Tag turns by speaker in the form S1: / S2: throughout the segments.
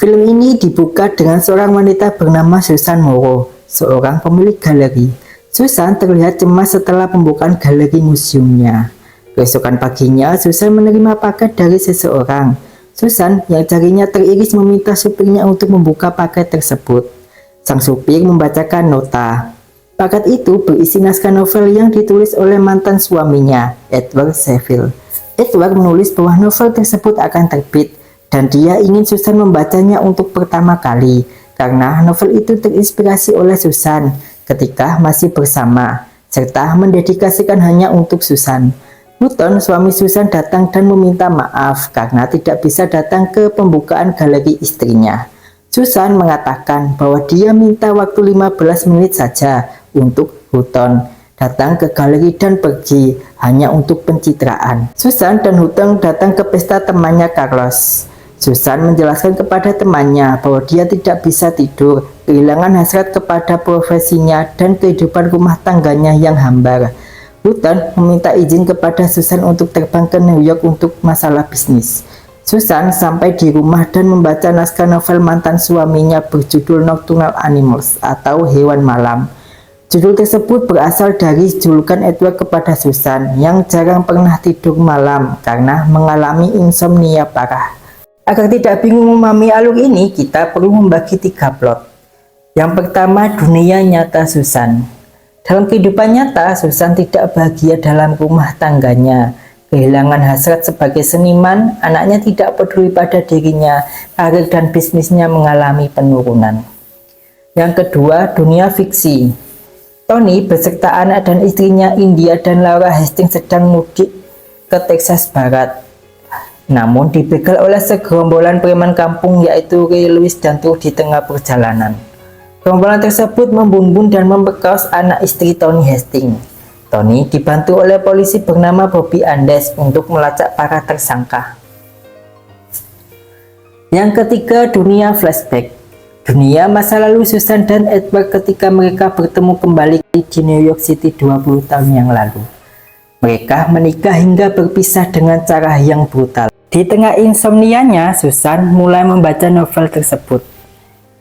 S1: Film ini dibuka dengan seorang wanita bernama Susan Morrow, seorang pemilik galeri. Susan terlihat cemas setelah pembukaan galeri museumnya. Keesokan paginya, Susan menerima paket dari seseorang. Susan yang jarinya teriris meminta supirnya untuk membuka paket tersebut. Sang supir membacakan nota. Paket itu berisi naskah novel yang ditulis oleh mantan suaminya, Edward Seville. Edward menulis bahwa novel tersebut akan terbit dan dia ingin Susan membacanya untuk pertama kali karena novel itu terinspirasi oleh Susan ketika masih bersama serta mendedikasikan hanya untuk Susan. Newton, suami Susan, datang dan meminta maaf karena tidak bisa datang ke pembukaan galeri istrinya. Susan mengatakan bahwa dia minta waktu 15 menit saja untuk Hutton datang ke galeri dan pergi hanya untuk pencitraan. Susan dan Hutton datang ke pesta temannya Carlos. Susan menjelaskan kepada temannya bahwa dia tidak bisa tidur, kehilangan hasrat kepada profesinya dan kehidupan rumah tangganya yang hambar. Hutton meminta izin kepada Susan untuk terbang ke New York untuk masalah bisnis. Susan sampai di rumah dan membaca naskah novel mantan suaminya berjudul Nocturnal Animals atau Hewan Malam. Judul tersebut berasal dari julukan Edward kepada Susan yang jarang pernah tidur malam karena mengalami insomnia parah. Agar tidak bingung memahami alur ini, kita perlu membagi 3 plot. Yang pertama, dunia nyata Susan. Dalam kehidupan nyata, Susan tidak bahagia dalam rumah tangganya. Kehilangan hasrat sebagai seniman, anaknya tidak peduli pada dirinya, karir dan bisnisnya mengalami penurunan. Yang kedua, dunia fiksi. Tony beserta anak dan istrinya India dan Laura Hastings sedang mudik ke Texas Barat. Namun dibegal oleh segerombolan preman kampung yaitu Ray Lewis dan True di tengah perjalanan. Gerombolan tersebut membunuh dan memperkosa anak istri Tony Hastings. Tony dibantu oleh polisi bernama Bobby Andes untuk melacak para tersangka. Yang ketiga, dunia flashback. Dunia masa lalu Susan dan Edward ketika mereka bertemu kembali di New York City 20 tahun yang lalu. Mereka menikah hingga berpisah dengan cara yang brutal. Di tengah insomnianya, Susan mulai membaca novel tersebut.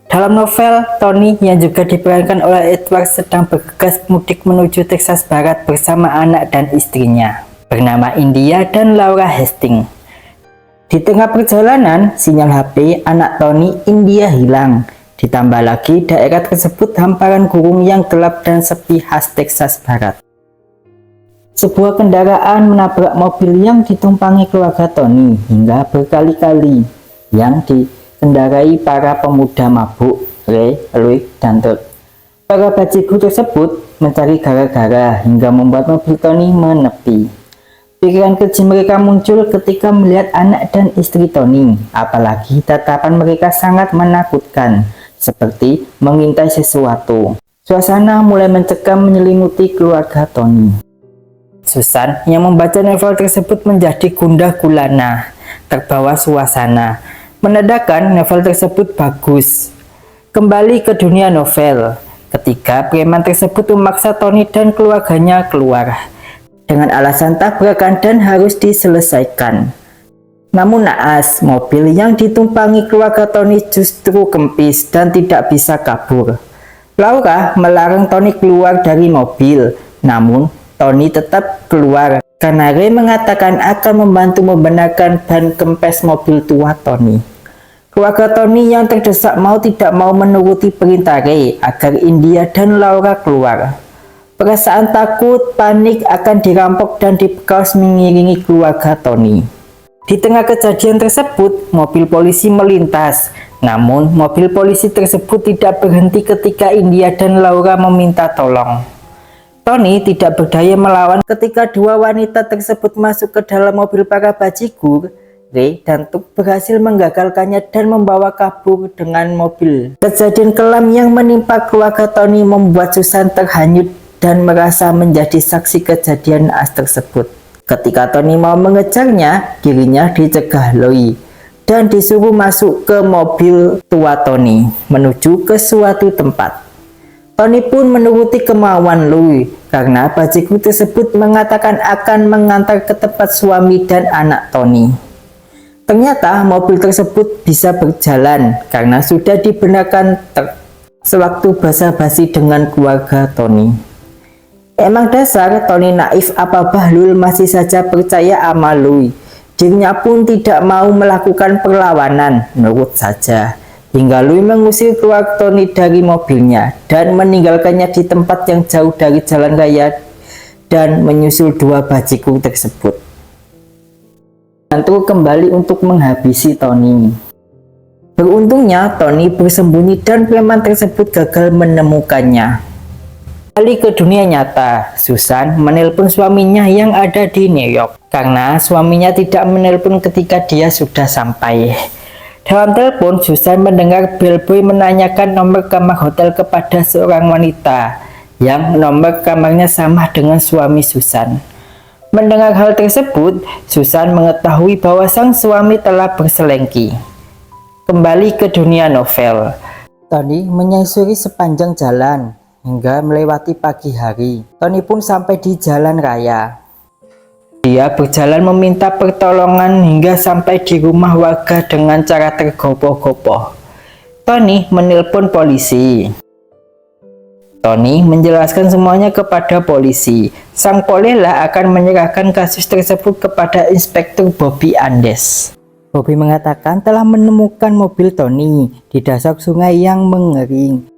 S1: Dalam novel, Tony yang juga diperankan oleh Edward sedang bergegas mudik menuju Texas Barat bersama anak dan istrinya, bernama India dan Laura Hastings. Di tengah perjalanan, sinyal HP anak Tony, India, hilang. Ditambah lagi, daerah tersebut hamparan gurun yang gelap dan sepi khas Texas Barat. Sebuah kendaraan menabrak mobil yang ditumpangi keluarga Tony hingga berkali-kali, yang dikendarai para pemuda mabuk, Ray, Louis, dan Todd. Para bajigur tersebut mencari gara-gara hingga membuat mobil Tony menepi. Pikiran keji mereka muncul ketika melihat anak dan istri Tony, apalagi tatapan mereka sangat menakutkan, seperti mengintai sesuatu. Suasana mulai mencekam menyelimuti keluarga Tony. Susan yang membaca novel tersebut menjadi gundah gulana, terbawa suasana. Menandakan novel tersebut bagus. Kembali ke dunia novel, ketika preman tersebut memaksa Tony dan keluarganya keluar dengan alasan tabrakan dan harus diselesaikan. Namun naas, mobil yang ditumpangi keluarga Tony justru kempis dan tidak bisa kabur. Laura melarang Tony keluar dari mobil, namun Tony tetap keluar karena Ray mengatakan akan membantu membenarkan ban kempes mobil tua Tony. Keluarga Tony yang terdesak mau tidak mau menuruti perintah Ray agar India dan Laura keluar. Perasaan takut, panik akan dirampok dan diperkosa mengiringi keluarga Tony. Di tengah kejadian tersebut, mobil polisi melintas. Namun, mobil polisi tersebut tidak berhenti ketika India dan Laura meminta tolong. Tony tidak berdaya melawan ketika dua wanita tersebut masuk ke dalam mobil para bajigur. Ray dan Tuk berhasil menggagalkannya dan membawa kabur dengan mobil. Kejadian kelam yang menimpa keluarga Tony membuat Susan terhanyut dan merasa menjadi saksi kejadian naas tersebut. Ketika Tony mau mengejarnya, dirinya dicegah Louis dan disuruh masuk ke mobil tua Tony menuju ke suatu tempat. Tony pun menuruti kemauan Louis karena bajigur tersebut mengatakan akan mengantar ke tempat suami dan anak Tony. Ternyata mobil tersebut bisa berjalan karena sudah dibenarkan sewaktu basa-basi dengan keluarga Tony. Emang dasar Tony naif apa Bahlul masih saja percaya sama Louis. Dirinya pun tidak mau melakukan perlawanan, nurut saja. Hingga Louis mengusir keluar Tony dari mobilnya dan meninggalkannya di tempat yang jauh dari jalan raya dan menyusul dua bajigur tersebut. Bantu kembali untuk menghabisi Tony. Beruntungnya Tony bersembunyi dan preman tersebut gagal menemukannya. Kembali ke dunia nyata, Susan menelpon suaminya yang ada di New York karena suaminya tidak menelpon ketika dia sudah sampai. Dalam telepon, Susan mendengar bellboy menanyakan nomor kamar hotel kepada seorang wanita yang nomor kamarnya sama dengan suami Susan. Mendengar hal tersebut, Susan mengetahui bahwa sang suami telah berselengki. Kembali ke dunia novel, Tony menyusuri sepanjang jalan hingga melewati pagi hari. Tony pun sampai di jalan raya. Dia berjalan meminta pertolongan hingga sampai di rumah warga dengan cara tergopoh-gopoh. Tony menelpon polisi. Tony menjelaskan semuanya kepada polisi. Sang polela akan menyerahkan kasus tersebut kepada Inspektur Bobby Andes. Bobby mengatakan telah menemukan mobil Tony di dasar sungai yang mengering.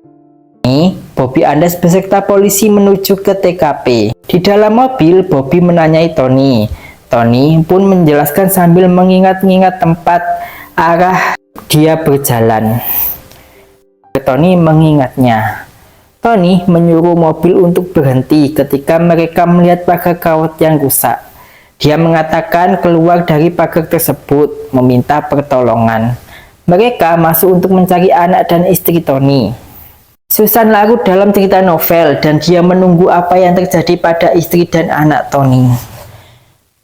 S1: Bobby Andes beserta polisi menuju ke TKP. Di dalam mobil, Bobby menanyai Tony. Tony pun menjelaskan sambil mengingat-ingat tempat arah dia berjalan. Tony mengingatnya. Tony menyuruh mobil untuk berhenti ketika mereka melihat pagar kawat yang rusak. Dia mengatakan keluar dari pagar tersebut, meminta pertolongan. Mereka masuk untuk mencari anak dan istri Tony. Susan larut dalam cerita novel dan dia menunggu apa yang terjadi pada istri dan anak Tony.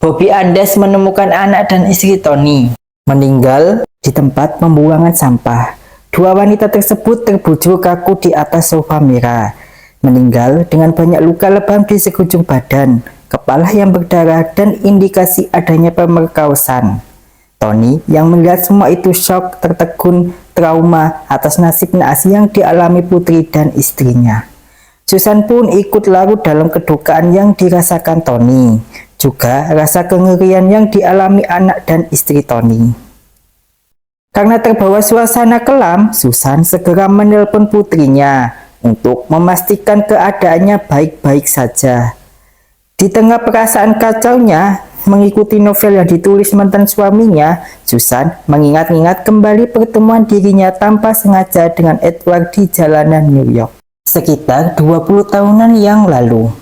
S1: Bobby Andes menemukan anak dan istri Tony meninggal di tempat pembuangan sampah. Dua wanita tersebut terbujur kaku di atas sofa merah, meninggal dengan banyak luka lebam di sekujur badan, kepala yang berdarah, dan indikasi adanya pemerkosaan. Tony yang melihat semua itu shock, tertegun, trauma atas nasib naas yang dialami putri dan istrinya. Susan pun ikut larut dalam kedukaan yang dirasakan Tony, juga rasa kengerian yang dialami anak dan istri Tony. Karena terbawa suasana kelam, Susan segera menelpon putrinya untuk memastikan keadaannya baik-baik saja. Di tengah perasaan kacaunya mengikuti novel yang ditulis mantan suaminya, Susan mengingat-ingat kembali pertemuan dirinya tanpa sengaja dengan Edward di jalanan New York. Sekitar 20 tahunan yang lalu,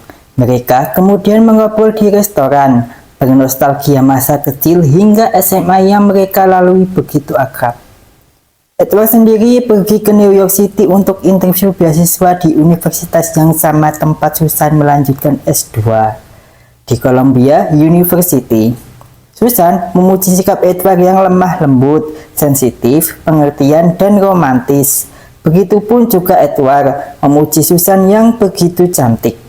S1: mereka kemudian mengobrol di restoran, bernostalgia masa kecil hingga SMA yang mereka lalui begitu akrab. Edward sendiri pergi ke New York City untuk interview beasiswa di universitas yang sama tempat Susan melanjutkan S2 di Columbia University. Susan memuji sikap Edward yang lemah lembut, sensitif, pengertian, dan romantis. Begitupun juga Edward memuji Susan yang begitu cantik.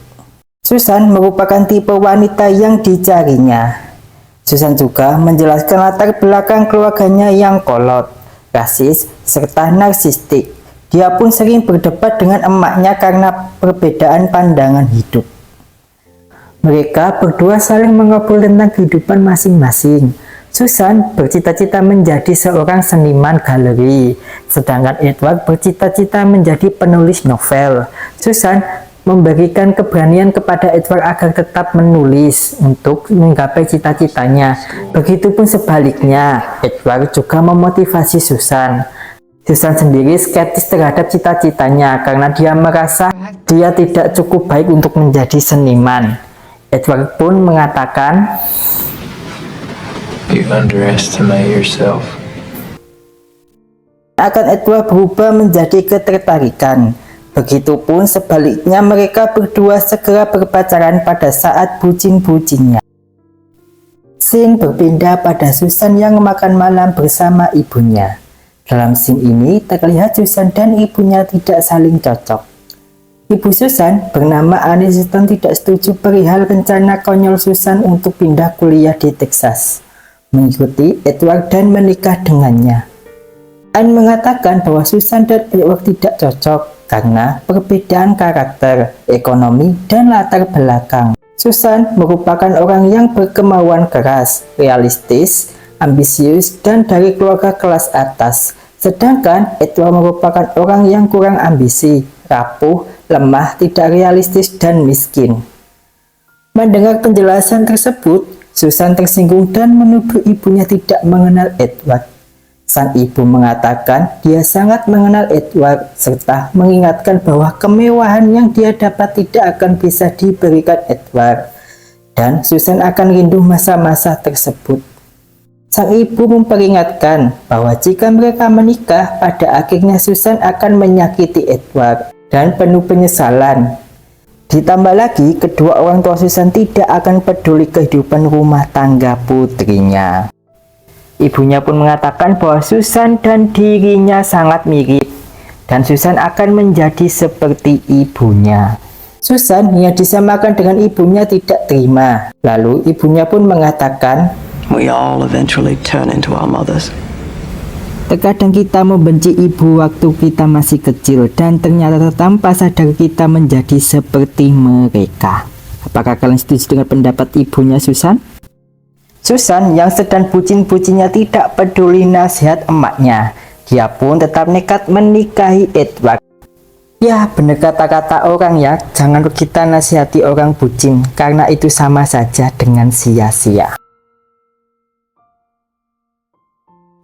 S1: Susan merupakan tipe wanita yang dicarinya. Susan juga menjelaskan latar belakang keluarganya yang kolot, rasis, serta narsistik. Dia pun sering berdebat dengan emaknya karena perbedaan pandangan hidup. Mereka berdua saling mengobrol tentang kehidupan masing-masing. Susan bercita-cita menjadi seorang seniman galeri, sedangkan Edward bercita-cita menjadi penulis novel. Susan memberikan keberanian kepada Edward agar tetap menulis untuk menggapai cita-citanya. Begitupun sebaliknya, Edward juga memotivasi Susan. Susan sendiri skeptis terhadap cita-citanya karena dia merasa dia tidak cukup baik untuk menjadi seniman. Edward pun mengatakan,
S2: "You underestimate yourself."
S1: Akan Edward berubah menjadi ketertarikan. Begitupun sebaliknya, mereka berdua segera berpacaran pada saat bucin-bucinnya. Scene berpindah pada Susan yang makan malam bersama ibunya. Dalam scene ini terlihat Susan dan ibunya tidak saling cocok. Ibu Susan bernama Aniston tidak setuju perihal rencana konyol Susan untuk pindah kuliah di Texas. mengikuti Edward dan menikah dengannya. Anne mengatakan bahwa Susan dan Edward tidak cocok karena perbedaan karakter, ekonomi, dan latar belakang. Susan merupakan orang yang berkemauan keras, realistis, ambisius, dan dari keluarga kelas atas. Sedangkan Edward merupakan orang yang kurang ambisi, rapuh, lemah, tidak realistis, dan miskin. Mendengar penjelasan tersebut, Susan tersinggung dan menuduh ibunya tidak mengenal Edward. Sang ibu mengatakan dia sangat mengenal Edward serta mengingatkan bahwa kemewahan yang dia dapat tidak akan bisa diberikan Edward, dan Susan akan rindu masa-masa tersebut. Sang ibu memperingatkan bahwa jika mereka menikah, pada akhirnya Susan akan menyakiti Edward dan penuh penyesalan. Ditambah lagi, kedua orang tua Susan tidak akan peduli kehidupan rumah tangga putrinya. Ibunya pun mengatakan bahwa Susan dan dirinya sangat mirip, dan Susan akan menjadi seperti ibunya. Susan yang disamakan dengan ibunya tidak terima. Lalu ibunya pun mengatakan,
S3: We all eventually turn into our mothers.
S1: terkadang kita membenci ibu waktu kita masih kecil dan ternyata tanpa sadar kita menjadi seperti mereka. Apakah kalian setuju dengan pendapat ibunya Susan? Susan yang sedang bucin-bucinnya tidak peduli nasihat emaknya. Dia pun tetap nekat menikahi Edward. Ya, benar kata-kata orang ya, jangan kita nasihati orang bucin karena itu sama saja dengan sia-sia.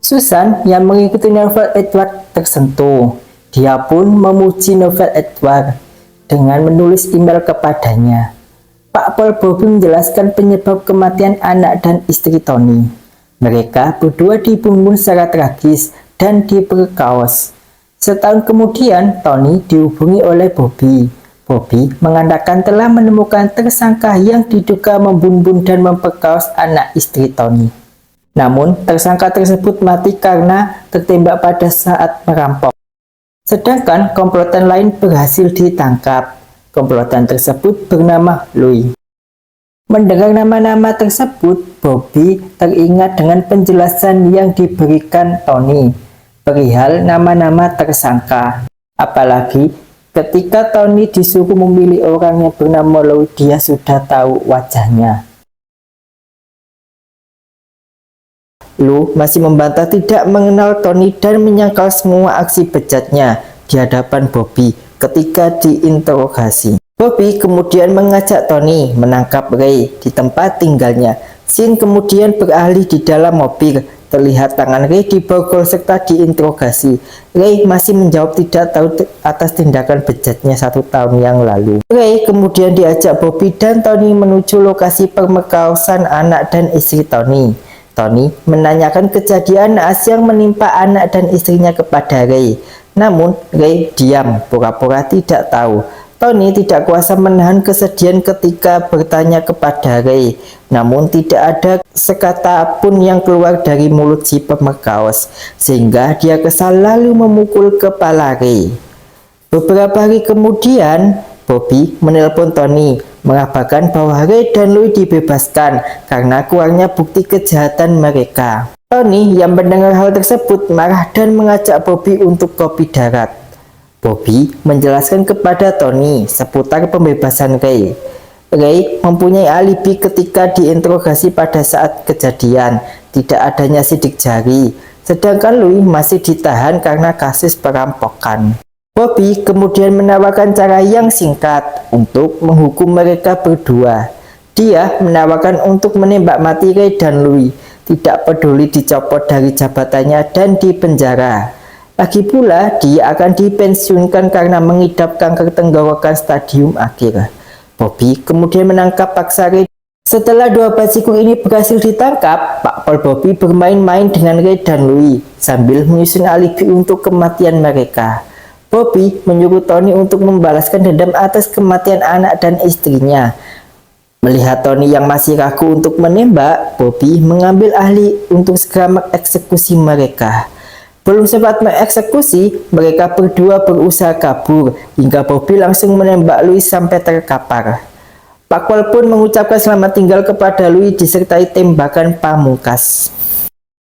S1: Susan yang mengikuti novel Edward tersentuh. Dia pun memuji novel Edward dengan menulis email kepadanya. Pak Paul Bobby menjelaskan penyebab kematian anak dan istri Tony. Mereka berdua dibunuh secara tragis dan diperkaos. Setahun kemudian, Tony dihubungi oleh Bobby. Bobby mengatakan telah menemukan tersangka yang diduga membunuh dan memperkaos anak istri Tony. Namun, tersangka tersebut mati karena tertembak pada saat merampok. Sedangkan komplotan lain berhasil ditangkap. Komplotan tersebut bernama Louis. Mendengar nama-nama tersebut, Bobby teringat dengan penjelasan yang diberikan Tony perihal nama-nama tersangka. Apalagi ketika Tony disuruh memilih orang yang bernama Louis, dia sudah tahu wajahnya. Lou masih membantah tidak mengenal Tony dan menyangkal semua aksi bejatnya di hadapan Bobby ketika diinterogasi. Bobby kemudian mengajak Tony menangkap Ray di tempat tinggalnya. Scene kemudian beralih di dalam mobil. Terlihat tangan Ray diborgol serta diinterogasi. Ray masih menjawab tidak tahu atas tindakan bejatnya 1 tahun yang lalu. Ray kemudian diajak Bobby dan Tony menuju lokasi pemerkosaan anak dan istri Tony. Tony menanyakan kejadian naas yang menimpa anak dan istrinya kepada Ray. Namun Ray diam, pura-pura tidak tahu. Tony tidak kuasa menahan kesedihan ketika bertanya kepada Ray. Namun tidak ada sekata pun yang keluar dari mulut si pemerkaos, sehingga dia kesal lalu memukul kepala Ray. Beberapa hari kemudian, Bobby menelpon Tony mengabarkan bahwa Ray dan Louis dibebaskan karena kurangnya bukti kejahatan mereka. Tony yang mendengar hal tersebut marah dan mengajak Bobby untuk kopi darat. Bobby menjelaskan kepada Tony seputar pembebasan Ray. Ray mempunyai alibi ketika diinterogasi pada saat kejadian, tidak adanya sidik jari, sedangkan Louis masih ditahan karena kasus perampokan. Bobby kemudian menawarkan cara yang singkat untuk menghukum mereka berdua. Dia menawarkan untuk menembak mati Ray dan Louis, tidak peduli dicopot dari jabatannya dan dipenjara. Lagi pula, dia akan dipensiunkan karena mengidap kanker tenggorokan stadium akhir. Bobby kemudian menangkap paksa Ray. Setelah dua bajingan ini berhasil ditangkap, Pak Paul Bobby bermain-main dengan Ray dan Louis sambil menyusun alibi untuk kematian mereka. Bobby menyuruh Tony untuk membalaskan dendam atas kematian anak dan istrinya. Melihat Tony yang masih ragu untuk menembak, Bobby mengambil ahli untuk segera mengeksekusi mereka. Belum sempat mengeksekusi, mereka berdua berusaha kabur hingga Bobby langsung menembak Louis sampai terkapar. Pakwal pun mengucapkan selamat tinggal kepada Louis disertai tembakan pamungkas.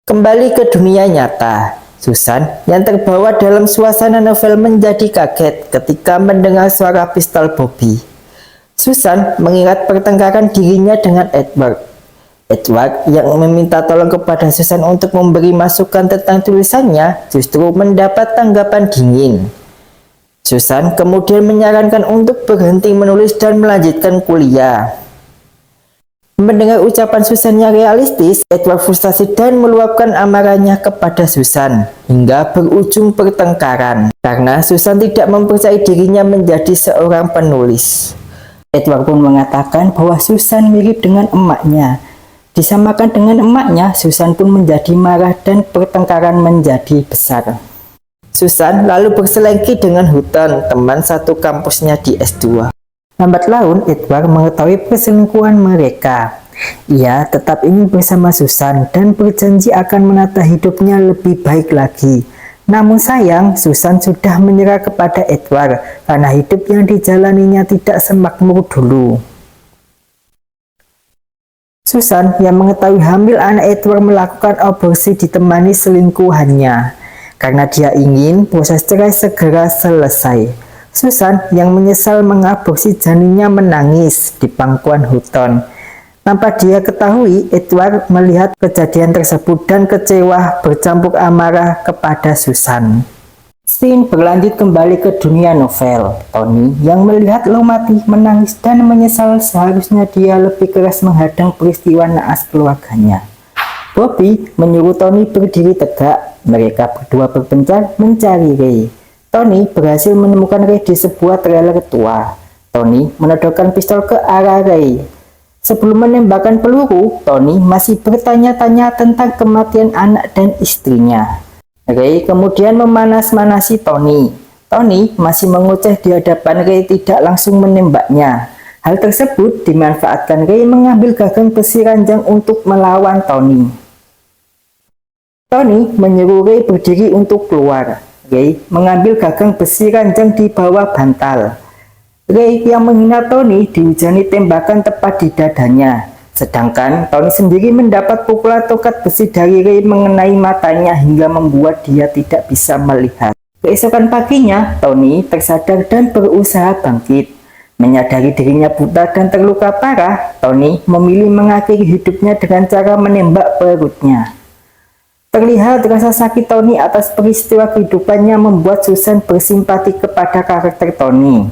S1: Kembali ke dunia nyata, Susan yang terbawa dalam suasana novel menjadi kaget ketika mendengar suara pistol Bobby. Susan mengingat pertengkaran dirinya dengan Edward. Edward yang meminta tolong kepada Susan untuk memberi masukan tentang tulisannya justru mendapat tanggapan dingin. Susan kemudian menyarankan untuk berhenti menulis dan melanjutkan kuliah. Mendengar ucapan Susan yang realistis, Edward frustasi dan meluapkan amarahnya kepada Susan hingga berujung pertengkaran karena Susan tidak mempercayai dirinya menjadi seorang penulis. Edward pun mengatakan bahwa Susan mirip dengan emaknya. Disamakan dengan emaknya, Susan pun menjadi marah dan pertengkaran menjadi besar. Susan lalu berselengki dengan Hutton, teman satu kampusnya di S2. Lambat laun, Edward mengetahui perselingkuhan mereka. Ia tetap ingin bersama Susan dan berjanji akan menata hidupnya lebih baik lagi. Namun sayang, Susan sudah menyerah kepada Edward karena hidup yang dijalaninya tidak semakmur dulu. Susan yang mengetahui hamil anak Edward melakukan aborsi ditemani selingkuhannya karena dia ingin proses cerai segera selesai. Susan yang menyesal mengaborsi janinnya menangis di pangkuan Hutton. Tanpa dia ketahui, Edward melihat kejadian tersebut dan kecewa bercampur amarah kepada Susan. Scene berlanjut kembali ke dunia novel. Tony yang melihat Lo mati menangis dan menyesal seharusnya dia lebih keras menghadang peristiwa naas keluarganya. Bobby menyuruh Tony berdiri tegak. Mereka berdua berpencar mencari Ray. Tony berhasil menemukan Ray di sebuah trailer tua. Tony menodongkan pistol ke arah Ray. Sebelum menembakkan peluru, Tony masih bertanya-tanya tentang kematian anak dan istrinya. Ray kemudian memanas-manasi Tony. Tony masih mengoceh di hadapan Ray tidak langsung menembaknya. Hal tersebut dimanfaatkan Ray mengambil gagang besi ranjang untuk melawan Tony. Tony menyuruh Ray berdiri untuk keluar. Ray mengambil gagang besi ranjang di bawah bantal. Ray yang menghina Tony dihujani tembakan tepat di dadanya. Sedangkan Tony sendiri mendapat pukulan tongkat besi dari Ray mengenai matanya hingga membuat dia tidak bisa melihat. Keesokan paginya, Tony tersadar dan berusaha bangkit. Menyadari dirinya buta dan terluka parah, Tony memilih mengakhiri hidupnya dengan cara menembak perutnya. Terlihat rasa sakit Tony atas peristiwa kehidupannya membuat Susan bersimpati kepada karakter Tony.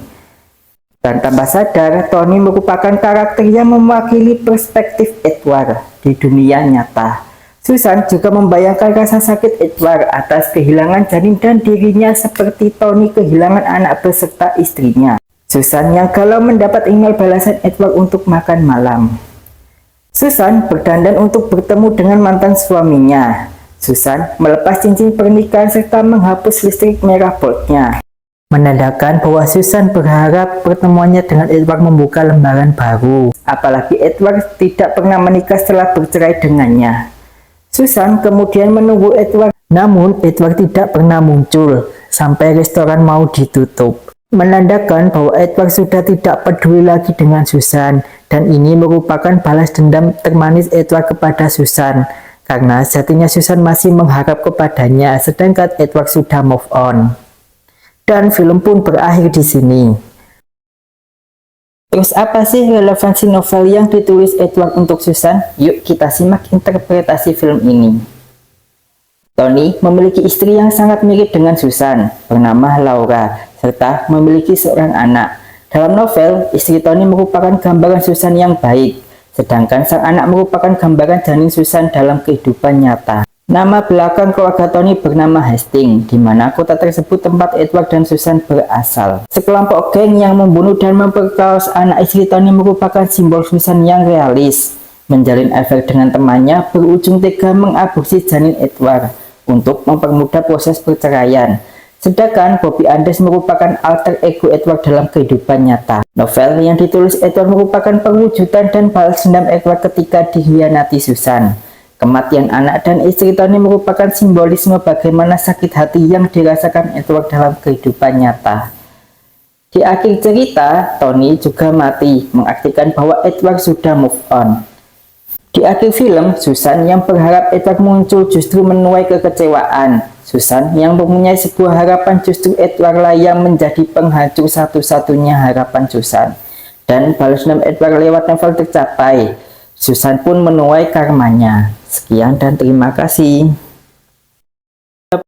S1: Dan tanpa sadar, Tony merupakan karakter yang mewakili perspektif Edward di dunia nyata. Susan juga membayangkan rasa sakit Edward atas kehilangan janin dan dirinya seperti Tony kehilangan anak beserta istrinya. Susan yang galau mendapat email balasan Edward untuk makan malam. Susan berdandan untuk bertemu dengan mantan suaminya. Susan melepas cincin pernikahan serta menghapus listrik merah boldnya, menandakan bahwa Susan berharap pertemuannya dengan Edward membuka lembaran baru, apalagi Edward tidak pernah menikah setelah bercerai dengannya. Susan kemudian menunggu Edward, namun Edward tidak pernah muncul sampai restoran mau ditutup, menandakan bahwa Edward sudah tidak peduli lagi dengan Susan, dan ini merupakan balas dendam termanis Edward kepada Susan. Karena sejatinya Susan masih mengharap kepadanya, sedangkan Edward sudah move on. Dan film pun berakhir di sini. Terus apa sih relevansi novel yang ditulis Edward untuk Susan? Yuk kita simak interpretasi film ini. Tony memiliki istri yang sangat mirip dengan Susan, bernama Laura, serta memiliki seorang anak. Dalam novel, istri Tony merupakan gambaran Susan yang baik. Sedangkan sang anak merupakan gambaran janin Susan dalam kehidupan nyata. Nama belakang keluarga Tony bernama Hastings, di mana kota tersebut tempat Edward dan Susan berasal. Sekelompok geng yang membunuh dan memperkaos anak istri Tony merupakan simbol Susan yang realis. Menjalin affair dengan temannya berujung tega mengaborsi janin Edward untuk mempermudah proses perceraian. Sedangkan Bobby Anders merupakan alter ego Edward dalam kehidupan nyata. Novel yang ditulis Edward merupakan perwujudan dan balas dendam Edward ketika dikhianati Susan. Kematian anak dan istri Tony merupakan simbolisme bagaimana sakit hati yang dirasakan Edward dalam kehidupan nyata. Di akhir cerita, Tony juga mati, mengartikan bahwa Edward sudah move on. Di akhir film, Susan yang berharap Edward muncul justru menuai kekecewaan. Susan yang mempunyai sebuah harapan justru Edward lah yang menjadi penghancur satu-satunya harapan Susan. Dan balas dendam Edward lewat novel tercapai. Susan pun menuai karmanya. Sekian dan terima kasih.